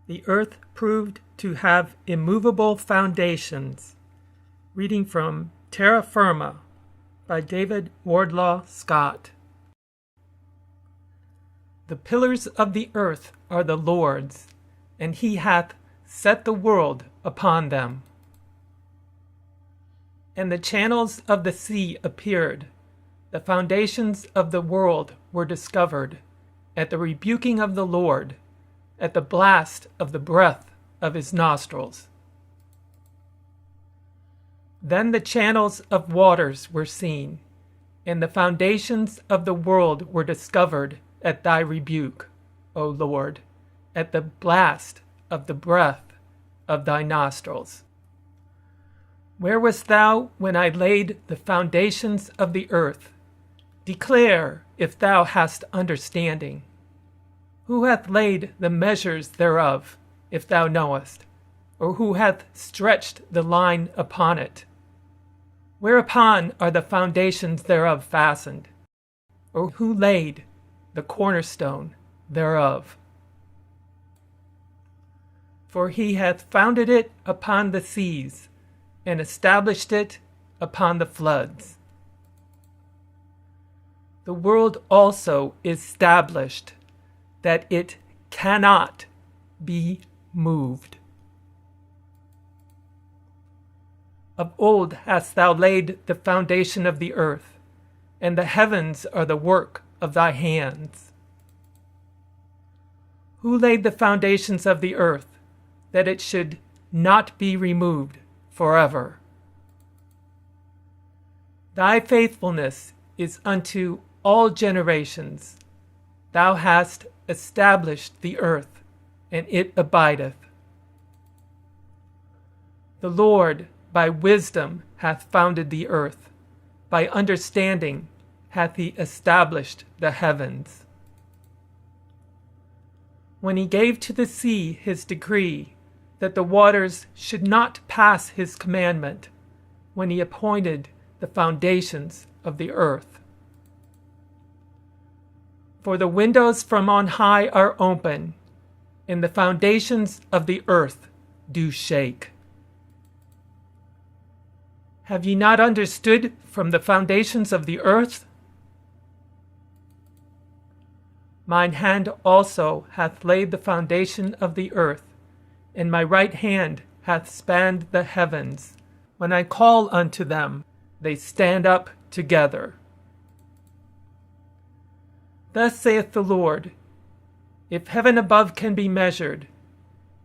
The earth proved to have immovable foundations. Reading from Terra Firma by David Wardlaw Scott. The pillars of the earth are the Lord's, and he hath set the world upon them. And the channels of the sea appeared, the foundations of the world were discovered, at the rebuking of the Lord, at the blast of the breath of his nostrils. Then the channels of waters were seen, and the foundations of the world were discovered at thy rebuke, O Lord, at the blast of the breath of thy nostrils. Where wast thou when I laid the foundations of the earth? Declare if thou hast understanding. Who hath laid the measures thereof, if thou knowest? Or who hath stretched the line upon it? Whereupon are the foundations thereof fastened? Or who laid the cornerstone thereof? For he hath founded it upon the seas, and established it upon the floods. The world also is established, that it cannot be moved. Of old hast thou laid the foundation of the earth, and the heavens are the work of thy hands. Who laid the foundations of the earth, that it should not be removed forever? Thy faithfulness is unto all generations. Thou hast established the earth, and it abideth. The Lord by wisdom hath founded the earth, by understanding hath he established the heavens. When he gave to the sea his decree, that the waters should not pass his commandment, when he appointed the foundations of the earth. For the windows from on high are open, and the foundations of the earth do shake. Have ye not understood from the foundations of the earth? Mine hand also hath laid the foundation of the earth, and my right hand hath spanned the heavens. When I call unto them, they stand up together. Thus saith the Lord, if heaven above can be measured,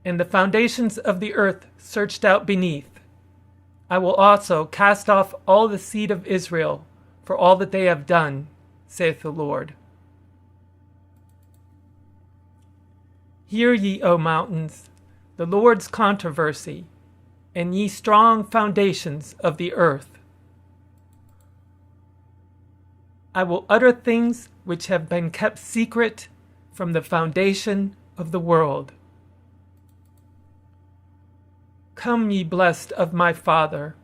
and the foundations of the earth searched out beneath, I will also cast off all the seed of Israel for all that they have done, saith the Lord. Hear ye, O mountains, the Lord's controversy, and ye strong foundations of the earth. I will utter things which have been kept secret from the foundation of the world. Come, ye blessed of my Father,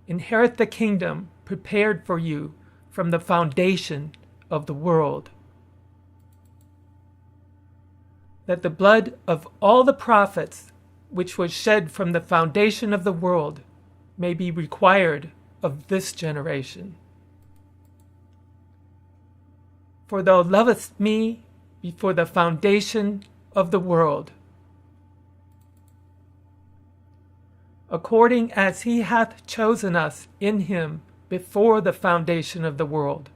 inherit the kingdom prepared for you from the foundation of the world. That the blood of all the prophets which was shed from the foundation of the world may be required of this generation. For thou lovest me before the foundation of the world. According as he hath chosen us in him before the foundation of the world,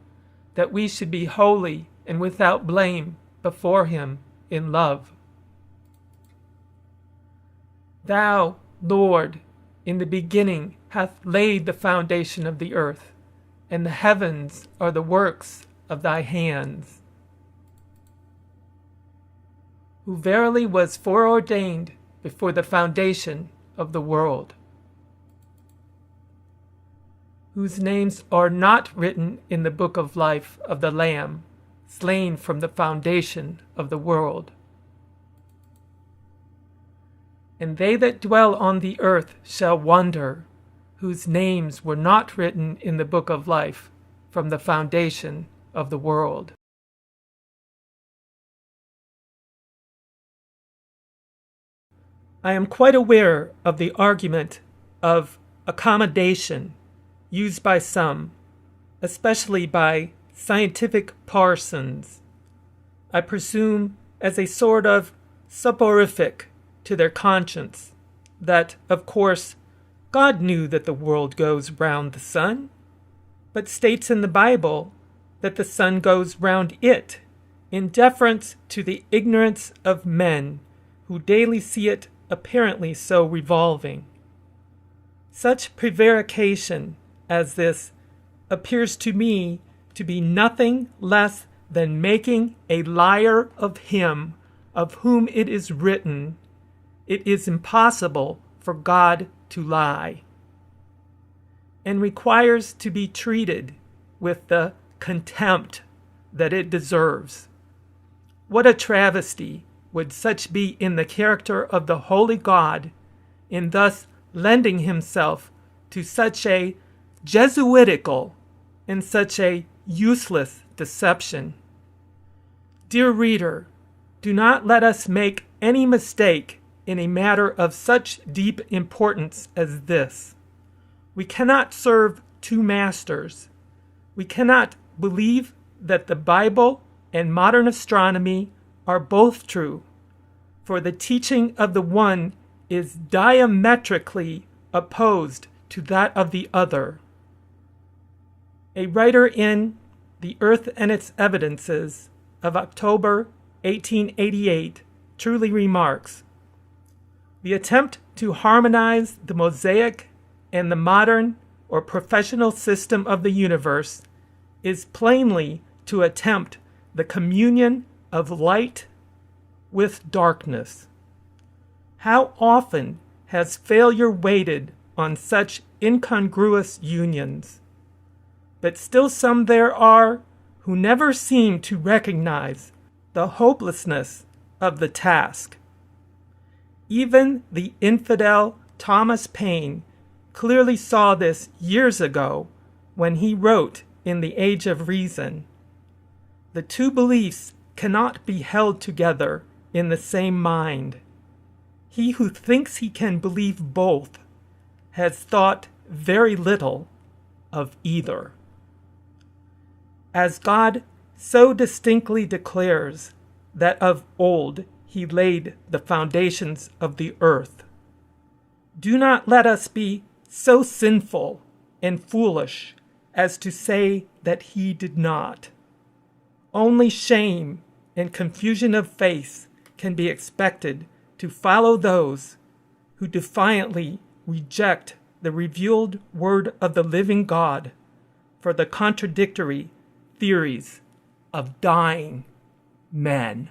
that we should be holy and without blame before him in love. Thou, Lord, in the beginning hast laid the foundation of the earth, and the heavens are the works of thy hands. Who verily was foreordained before the foundation of the world, whose names are not written in the book of life of the Lamb, slain from the foundation of the world. And they that dwell on the earth shall wonder, whose names were not written in the book of life from the foundation of the world. I am quite aware of the argument of accommodation used by some, especially by scientific parsons, I presume as a sort of soporific to their conscience, that, of course, God knew that the world goes round the sun, but states in the Bible that the sun goes round it, in deference to the ignorance of men who daily see it apparently so revolving. Such prevarication as this appears to me to be nothing less than making a liar of him of whom it is written, "It is impossible for God to lie," and requires to be treated with the contempt that it deserves. What a travesty would such be in the character of the holy God in thus lending himself to such a Jesuitical and such a useless deception. Dear reader, do not let us make any mistake in a matter of such deep importance as this. We cannot serve two masters. We cannot believe that the Bible and modern astronomy are both true, for the teaching of the one is diametrically opposed to that of the other. A writer in The Earth and Its Evidences of October 1888 truly remarks, "The attempt to harmonize the Mosaic and the modern or professional system of the universe is plainly to attempt the communion of light with darkness. How often has failure waited on such incongruous unions? But still some there are who never seem to recognize the hopelessness of the task. Even the infidel Thomas Paine clearly saw this years ago when he wrote in The Age of Reason, "The two beliefs cannot be held together in the same mind. He who thinks he can believe both has thought very little of either." As God so distinctly declares that of old he laid the foundations of the earth, do not let us be so sinful and foolish as to say that he did not. Only shame and confusion of face can be expected to follow those who defiantly reject the revealed word of the living God for the contradictory theories of dying men.